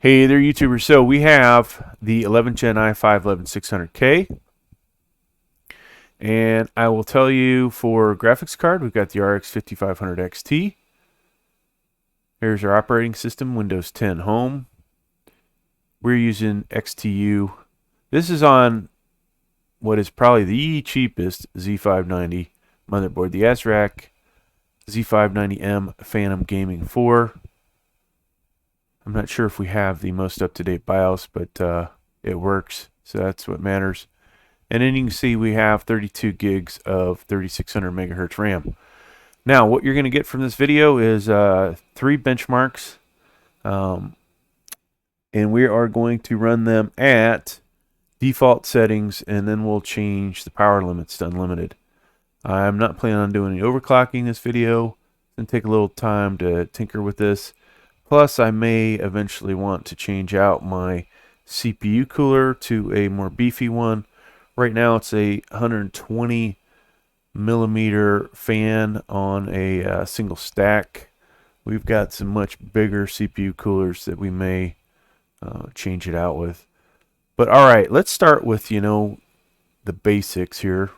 Hey there, YouTubers. So we have the 11th Gen i5 11600K, and I will tell you for graphics card, we've got the RX 5500 XT. Here's our operating system, Windows 10 Home. We're using XTU. This is on what is probably the cheapest Z590 motherboard, the Acer Z590M Phantom Gaming 4. I'm not sure if we have the most up-to-date BIOS, but it works, so that's what matters. And then you can see we have 32 gigs of 3600 megahertz RAM. Now, what you're going to get from this video is 3 benchmarks, and we are going to run them at default settings, and then we'll change the power limits to unlimited. I'm not planning on doing any overclocking this video. It's going to take a little time to tinker with this. Plus, I may eventually want to change out my CPU cooler to a more beefy one. Right now, it's a 120 millimeter fan on a single stack. We've got some much bigger CPU coolers that we may change it out with. But all right, let's start with, the basics here.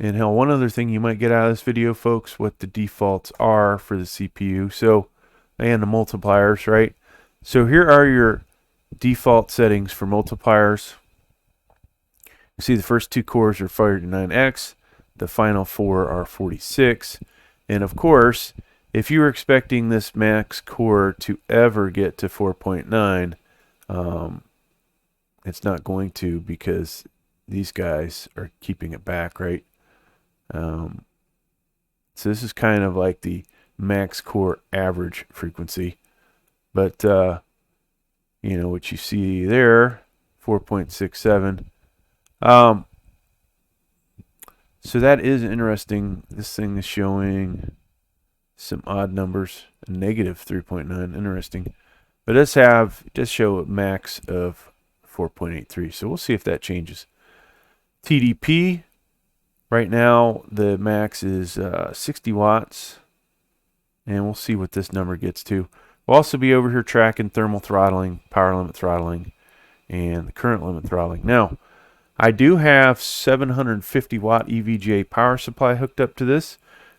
And hell, one other thing you might get out of this video, folks, what the defaults are for the CPU. So, and the multipliers, right? So here are your default settings for multipliers. You see the first 2 cores are 39X. The final 4 are 46. And of course, if you were expecting this max core to ever get to 4.9, it's not going to, because these guys are keeping it back, right? So this is kind of like the max core average frequency, but what you see there, 4.67. So that is interesting. This thing is showing some odd numbers, a negative 3.9. Interesting, but it does show a max of 4.83. So we'll see if that changes. TDP. Right now, the max is 60 watts, and we'll see what this number gets to. We'll also be over here tracking thermal throttling, power limit throttling, and the current limit throttling. Now, I do have 750 watt EVGA power supply hooked up to this,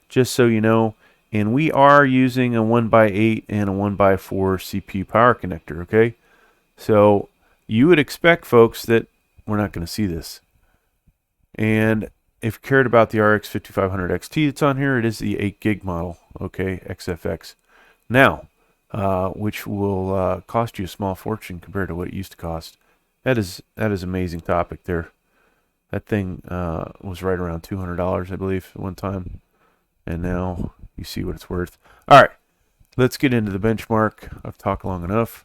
just so you know, and we are using a 1x8 and a 1x4 CPU power connector, okay? So you would expect, folks, that we're not going to see this. And if you cared about the RX 5500 XT that's on here, it is the 8 gig model, okay, XFX. Now, which will cost you a small fortune compared to what it used to cost. That is amazing topic there. That thing was right around $200, I believe, at one time, and now you see what it's worth. All right, let's get into the benchmark. I've talked long enough.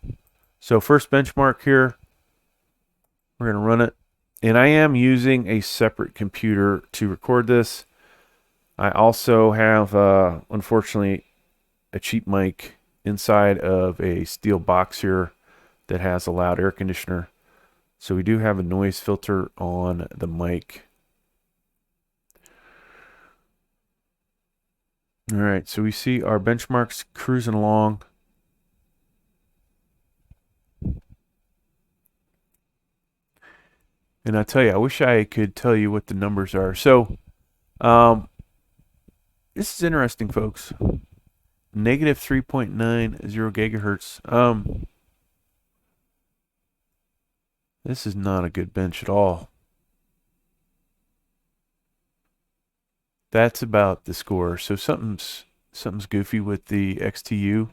So first benchmark here, we're going to run it. And I am using a separate computer to record this. I also have, unfortunately, a cheap mic inside of a steel box here that has a loud air conditioner. So we do have a noise filter on the mic. All right, so we see our benchmarks cruising along. And I tell you, I wish I could tell you what the numbers are. So, this is interesting, folks. Negative 3.90 gigahertz. This is not a good bench at all. That's about the score. So something's goofy with the XTU.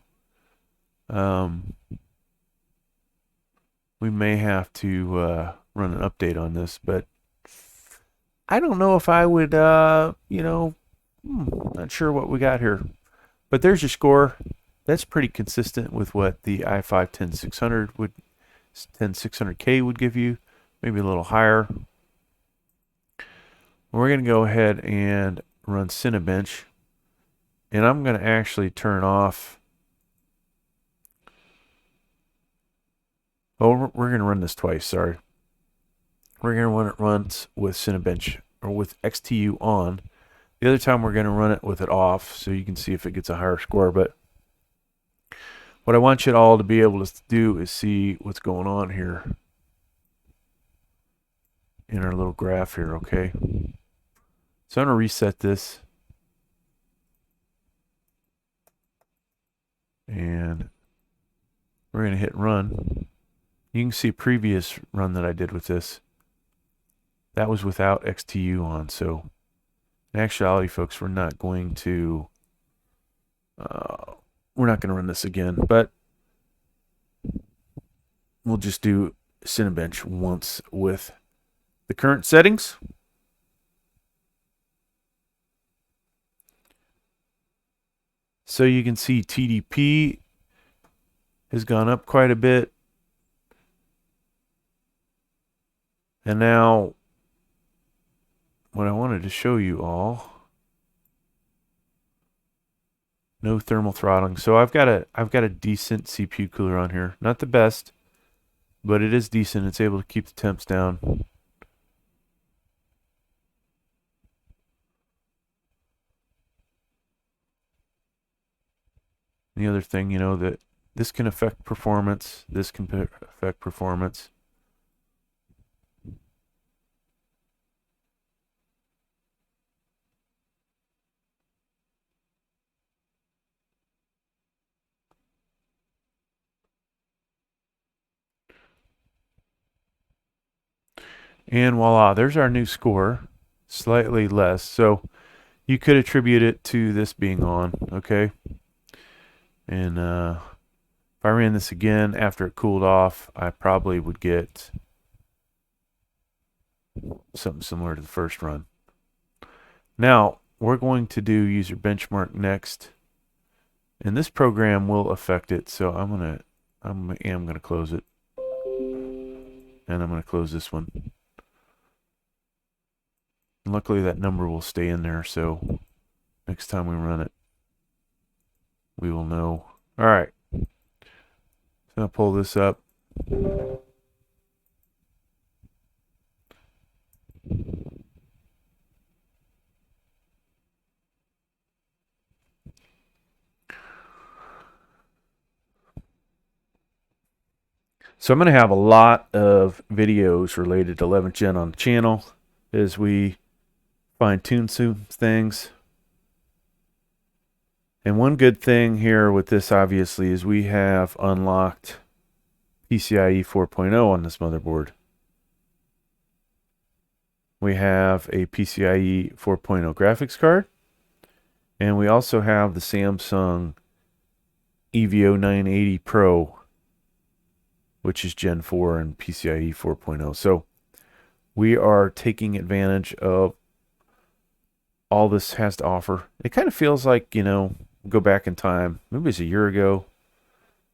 We may have to run an update on this, but I don't know if I would, not sure what we got here. But there's your score. That's pretty consistent with what the i5 10600K would give you, maybe a little higher. We're going to go ahead and run Cinebench, and I'm going to actually turn off. Oh, we're going to run this twice, sorry. We're going to run it once with Cinebench, or with XTU on. The other time we're going to run it with it off, so you can see if it gets a higher score. But what I want you all to be able to do is see what's going on here in our little graph here, okay? So I'm going to reset this. And we're going to hit run. You can see a previous run that I did with this. That was without XTU on. So in actuality, folks, we're not going to run this again, but we'll just do Cinebench once with the current settings. So you can see TDP has gone up quite a bit. And now what I wanted to show you all, no thermal throttling. So I've got a decent CPU cooler on here. Not the best, but it is decent. It's able to keep the temps down. The other thing, you know, that this can affect performance. This can affect performance. And voila, there's our new score. Slightly less. So you could attribute it to this being on, okay? And if I ran this again after it cooled off, I probably would get something similar to the first run. Now, we're going to do user benchmark next. And this program will affect it, so I'm gonna close it. And I'm gonna close this one. And luckily that number will stay in there, so next time we run it, we will know. All right. So I'll pull this up. So I'm going to have a lot of videos related to 11th Gen on the channel as we fine-tune some things. And one good thing here with this, obviously, is we have unlocked PCIe 4.0 on this motherboard. We have a PCIe 4.0 graphics card. And we also have the Samsung EVO 980 Pro, which is Gen 4 and PCIe 4.0. So we are taking advantage of all this has to offer. It kind of feels like, you know, go back in time. Maybe it's a year ago,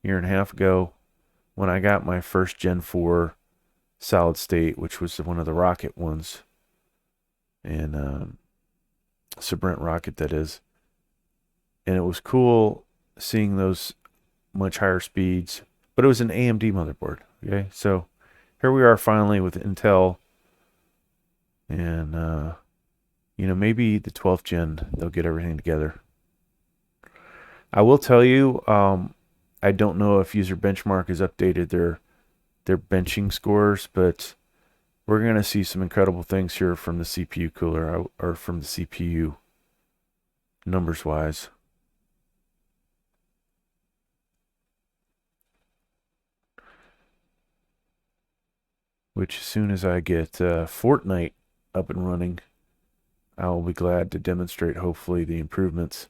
year and a half ago, when I got my first Gen 4 solid state, which was one of the rocket ones. And Brent rocket, that is. And it was cool seeing those much higher speeds. But it was an AMD motherboard, okay? So here we are finally with Intel. And, you know, maybe the 12th gen, they'll get everything together. I will tell you, I don't know if User Benchmark has updated their benching scores, but we're going to see some incredible things here from the CPU cooler, or from the CPU, numbers-wise. Which, as soon as I get Fortnite up and running, I will be glad to demonstrate, hopefully, the improvements.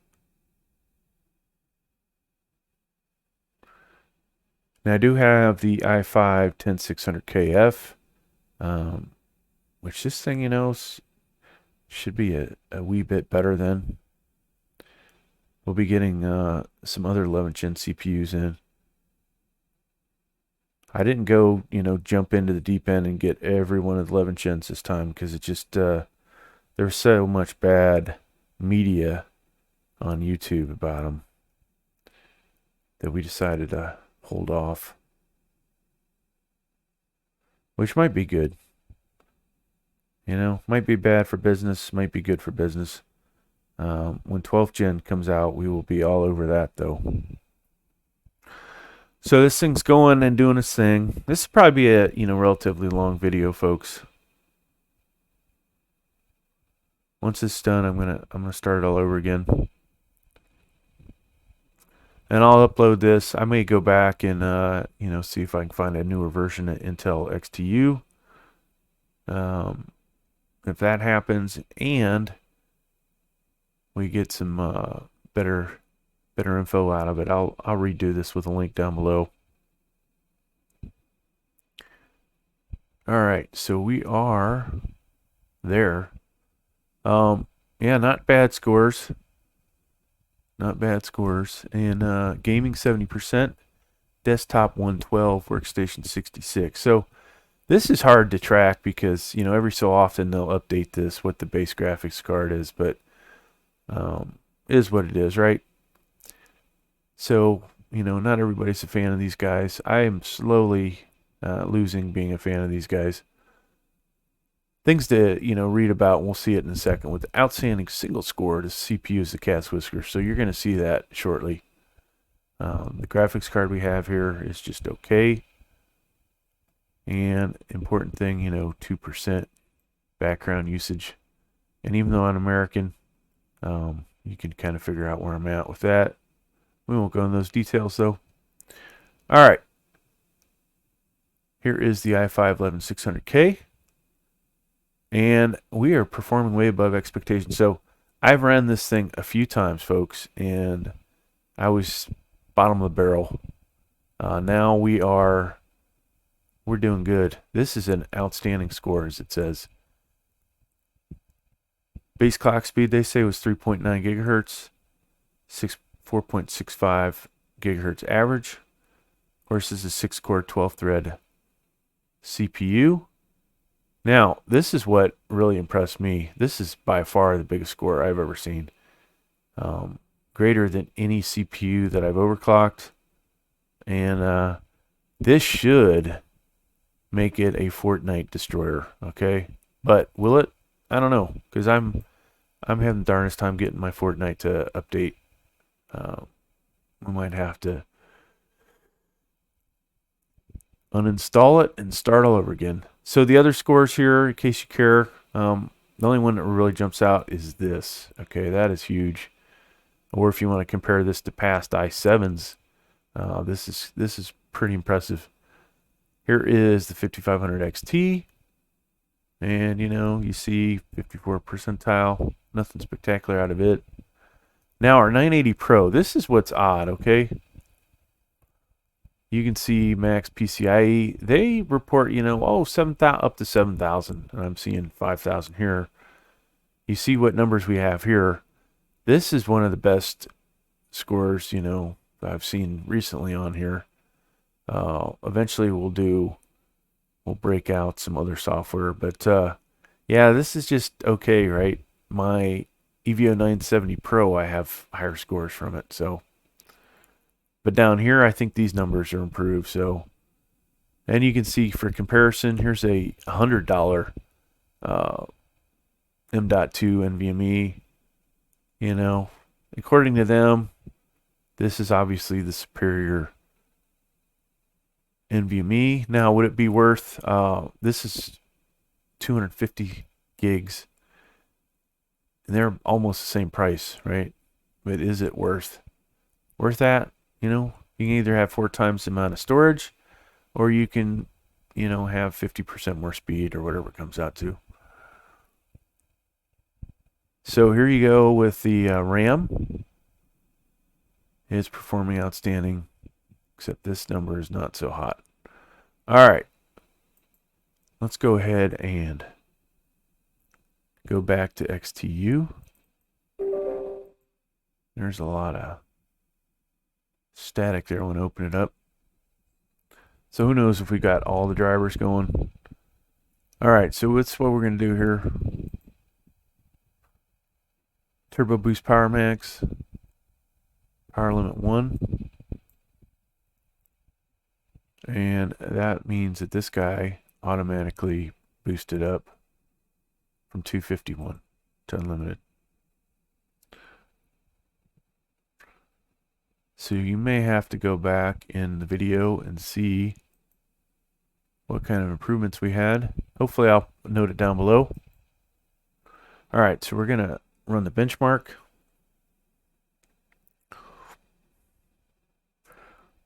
Now, I do have the i5 10600KF, which this thing, you know, should be a wee bit better than. We'll be getting some other 11th gen CPUs in. I didn't go, you know, jump into the deep end and get every one of the 11th gens this time, because it just, there's so much bad media on YouTube about them that we decided to hold off. Which might be good. You know, might be bad for business, might be good for business. When 12th gen comes out, we will be all over that, though. So this thing's going and doing its thing. This is probably a relatively long video, folks. Once it's done, I'm gonna start it all over again, and I'll upload this. I may go back and see if I can find a newer version of Intel XTU. If that happens, and we get some better info out of it, I'll redo this with a link down below. All right, so we are there. Yeah, not bad scores. Not bad scores. And gaming 70%, desktop 112, workstation 66. So this is hard to track because every so often they'll update this what the base graphics card is, but is what it is, right? So not everybody's a fan of these guys. I am slowly losing being a fan of these guys. Things to read about, and we'll see it in a second. With the outstanding single score, the CPU is the cat's whisker, so you're going to see that shortly. The graphics card we have here is just okay. And important thing, 2% background usage. And even though I'm American, you can kind of figure out where I'm at with that. We won't go into those details though. All right. Here is the i5 11600K. And we are performing way above expectations. So I've ran this thing a few times, folks, and I was bottom of the barrel. Now we're doing good. This is an outstanding score, as it says. Base clock speed, they say, was 3.9 gigahertz, 4.65 gigahertz average. Of course, this is a 6-core, 12-thread CPU. Now, this is what really impressed me. This is by far the biggest score I've ever seen. Greater than any CPU that I've overclocked. And this should make it a Fortnite destroyer, okay? But will it? I don't know, because I'm having the darnest time getting my Fortnite to update. We might have to uninstall it and start all over again. So the other scores here, in case you care, the only one that really jumps out is this. Okay, that is huge. Or if you want to compare this to past i7s, this is pretty impressive. Here is the 5500 XT, and you see 54 percentile, nothing spectacular out of it. Now our 980 Pro, this is what's odd, okay? You can see max PCIe. They report, 7,000 up to 7,000, and I'm seeing 5,000 here. You see what numbers we have here. This is one of the best scores, I've seen recently on here. Eventually we'll break out some other software, but yeah, this is just okay, right? My EVO 970 Pro, I have higher scores from it, so. But down here, I think these numbers are improved. So, and you can see for comparison, here's a $100 M.2 NVMe. According to them, this is obviously the superior NVMe. Now, would it be worth? This is 250 gigs, and they're almost the same price, right? But is it worth that? You can either have 4 times the amount of storage, or you can, have 50% more speed or whatever it comes out to. So here you go with the RAM. It's performing outstanding, except this number is not so hot. All right. Let's go ahead and go back to XTU. There's a lot of static there when I open it up. So who knows if we got all the drivers going. All right, so what's what we're going to do here. Turbo Boost Power Max. Power Limit 1. And that means that this guy automatically boosted up from 251 to unlimited. So you may have to go back in the video and see what kind of improvements we had. Hopefully I'll note it down below. All right, so we're going to run the benchmark.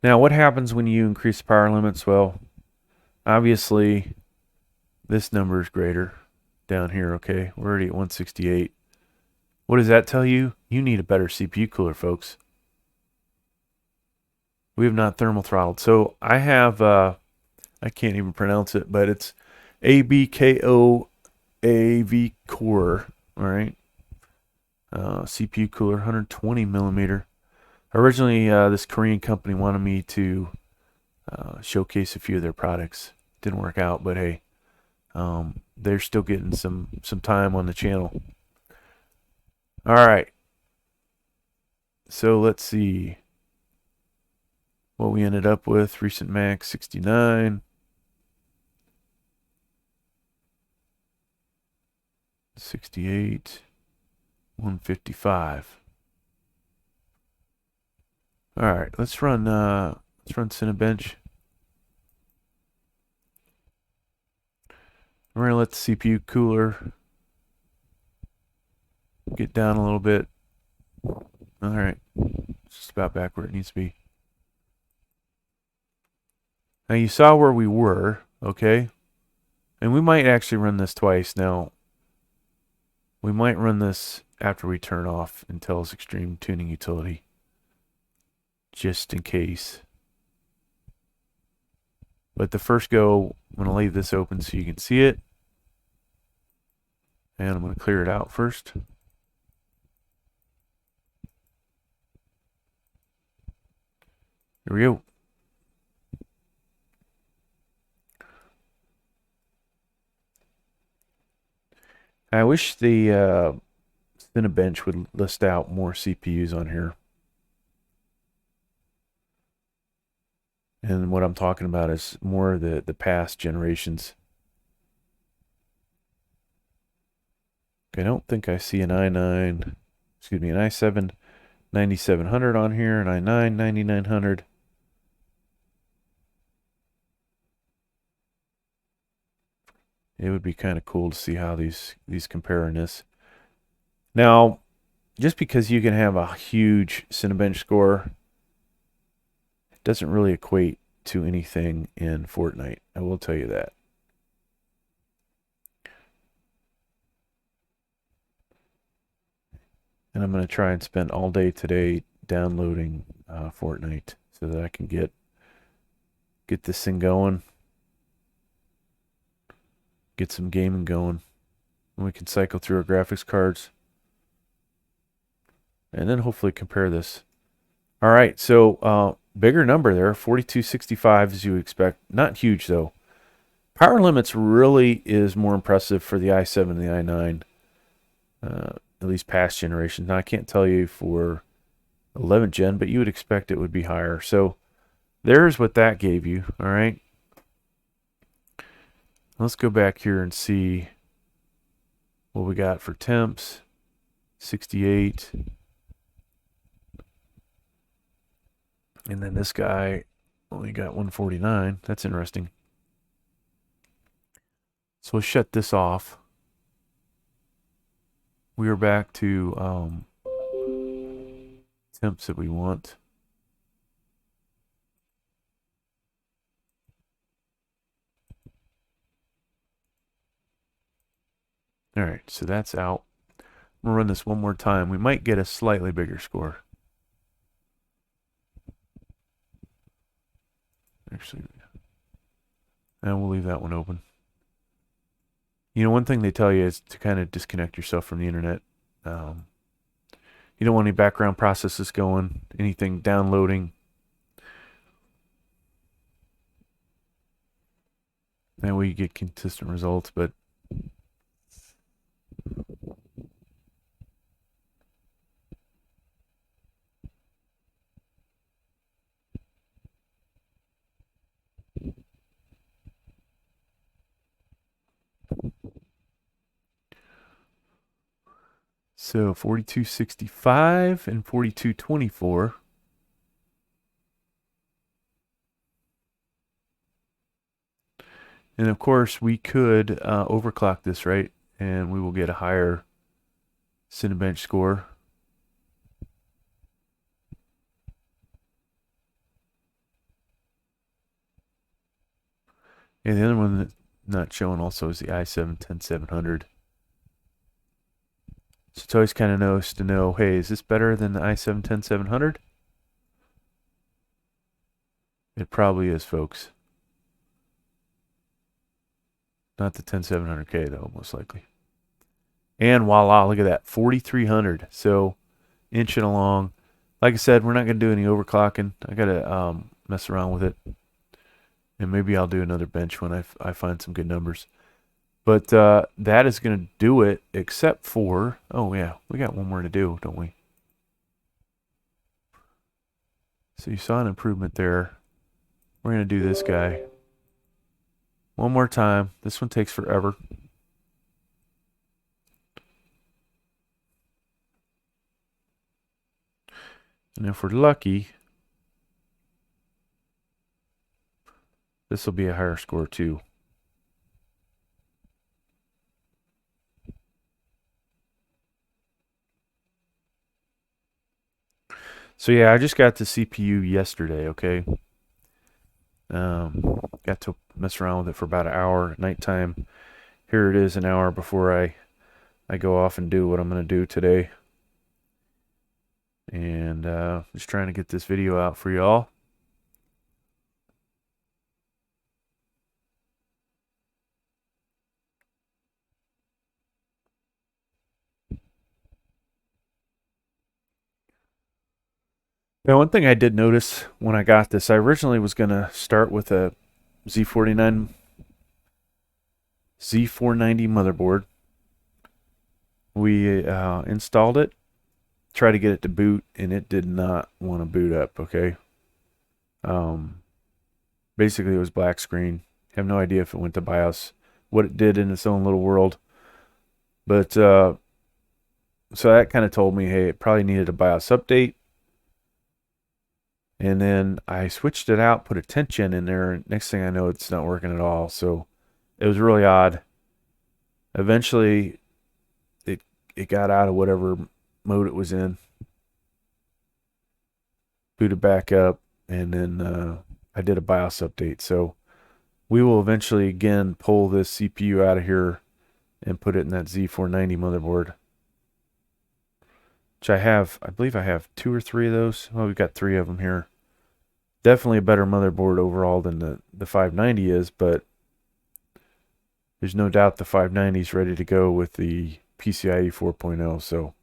Now, what happens when you increase the power limits? Well, obviously, this number is greater down here, okay? We're already at 168. What does that tell you? You need a better CPU cooler, folks. We have not thermal throttled. So I have, I can't even pronounce it, but it's ABKO AV Core, all right? CPU cooler, 120 millimeter. Originally, this Korean company wanted me to showcase a few of their products. Didn't work out, but hey, they're still getting some time on the channel. All right. So let's see what we ended up with. Recent max 69. 68. 155. All right, let's run Cinebench. We're gonna let the CPU cooler get down a little bit. All right, it's just about back where it needs to be. Now you saw where we were, okay? And we might actually run this twice. Now, we might run this after we turn off Intel's Extreme Tuning Utility, just in case. But the first go, I'm going to leave this open so you can see it. And I'm going to clear it out first. Here we go. I wish the Cinebench would list out more CPUs on here. And what I'm talking about is more of the past generations. I don't think I see an i7 9700 on here, an i9 9900. It would be kind of cool to see how these compare in this. Now, just because you can have a huge Cinebench score, it doesn't really equate to anything in Fortnite. I will tell you that. And I'm going to try and spend all day today downloading Fortnite so that I can get this thing going, get some gaming going, and we can cycle through our graphics cards, and then hopefully compare this. All right, so bigger number there, 4265 as you expect. Not huge though. Power limits really is more impressive for the i7 and the i9. At least past generations. Now I can't tell you for 11th gen, but you would expect it would be higher. So there's what that gave you. All right. Let's go back here and see what we got for temps. 68. And then this guy only got 149. That's interesting. So we'll shut this off. We are back to temps that we want. All right, so that's out. We'll run this one more time. We might get a slightly bigger score. Actually, and we'll leave that one open. You know, one thing they tell you is to kind of disconnect yourself from the internet. You don't want any background processes going, anything downloading. That way you get consistent results, but so 4265 and 4224. And of course, we could overclock this, right? And we will get a higher Cinebench score. And the other one that's not showing also is the i7 10700. So it's always kind of nice to know, hey, is this better than the i7 10700? It probably is, folks. Not the 10700K though, most likely. And voila, look at that, 4300. So inching along. Like I said, we're not going to do any overclocking. I got to mess around with it. And maybe I'll do another bench when I find some good numbers. But that is going to do it, except for, oh yeah, we got one more to do, don't we? So you saw an improvement there. We're going to do this guy one more time. This one takes forever. And if we're lucky, this will be a higher score too. So yeah, I just got the CPU yesterday, okay? Got to mess around with it for about an hour at nighttime. Here it is, an hour before I go off and do what I'm going to do today. And just trying to get this video out for y'all. Now, one thing I did notice when I got this, I originally was going to start with a Z490 motherboard. We installed it, tried to get it to boot, and it did not want to boot up, okay? Basically, it was black screen. Have no idea if it went to BIOS, what it did in its own little world. But, so that kind of told me, hey, it probably needed a BIOS update. And then I switched it out, put a 10th gen in there, and next thing I know, it's not working at all. So it was really odd. Eventually, it got out of whatever mode it was in, booted back up, and then I did a BIOS update. So we will eventually again pull this CPU out of here and put it in that Z490 motherboard, which I believe I have 2 or 3 of those. Well, we've got 3 of them here. Definitely a better motherboard overall than the 590 is, but there's no doubt the 590 is ready to go with the PCIe 4.0. So,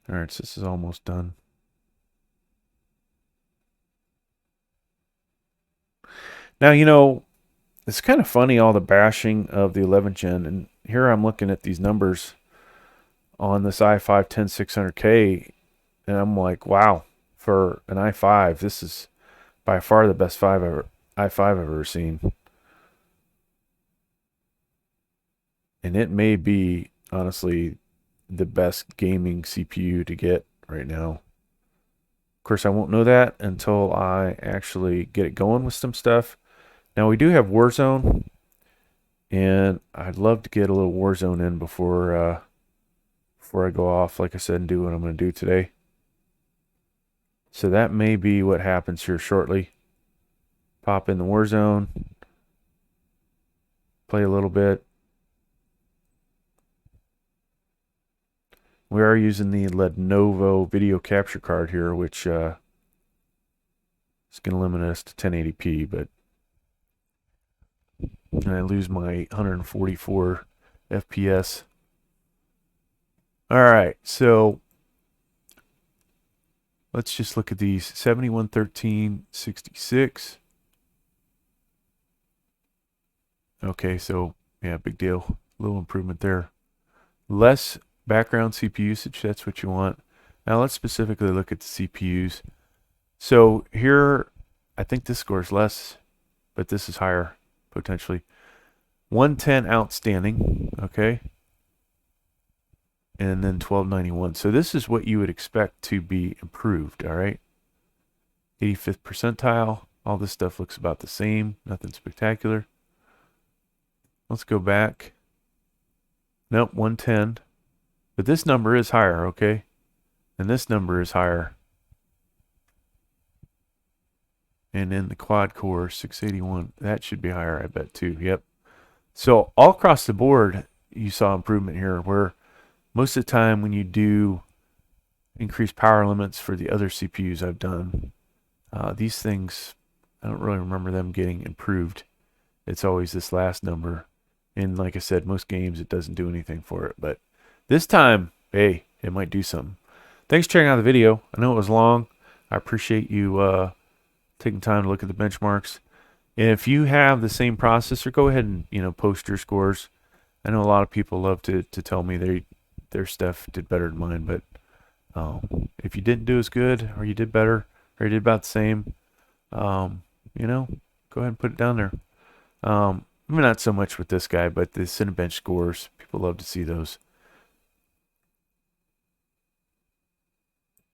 all right, so this is almost done. Now, you know, it's kind of funny, all the bashing of the 11th gen, and here I'm looking at these numbers on this i5 10600K, and I'm like, wow, for an i5, this is by far the best i5 I've ever seen. And it may be, honestly, the best gaming CPU to get right now. Of course, I won't know that until I actually get it going with some stuff. Now, we do have Warzone, and I'd love to get a little Warzone in before I go off, like I said, and do what I'm going to do today. So that may be what happens here shortly. Pop in the Warzone, play a little bit. We are using the Lenovo video capture card here, which is going to limit us to 1080p, but I lose my 144 FPS. All right, so let's just look at these. 7113, 66. Okay, so yeah, big deal. Little improvement there. Less background CPU usage, that's what you want. Now let's specifically look at the CPUs. So here, I think this score is less, but this is higher, potentially. 110 outstanding, okay? And then 1291. So this is what you would expect to be improved, all right? 85th percentile. All this stuff looks about the same. Nothing spectacular. Let's go back. Nope, 110. But this number is higher, okay? And this number is higher. And then the quad core, 681. That should be higher, I bet, too. Yep. So all across the board, you saw improvement here, where most of the time when you do increase power limits for the other CPUs I've done, these things, I don't really remember them getting improved. It's always this last number. And like I said, most games, it doesn't do anything for it. But this time, hey, it might do something. Thanks for checking out the video. I know it was long. I appreciate you taking time to look at the benchmarks. And if you have the same processor, go ahead and post your scores. I know a lot of people love to tell me their stuff did better than mine, but if you didn't do as good, or you did better, or you did about the same, go ahead and put it down there. Maybe not so much with this guy, but the Cinebench scores, people love to see those.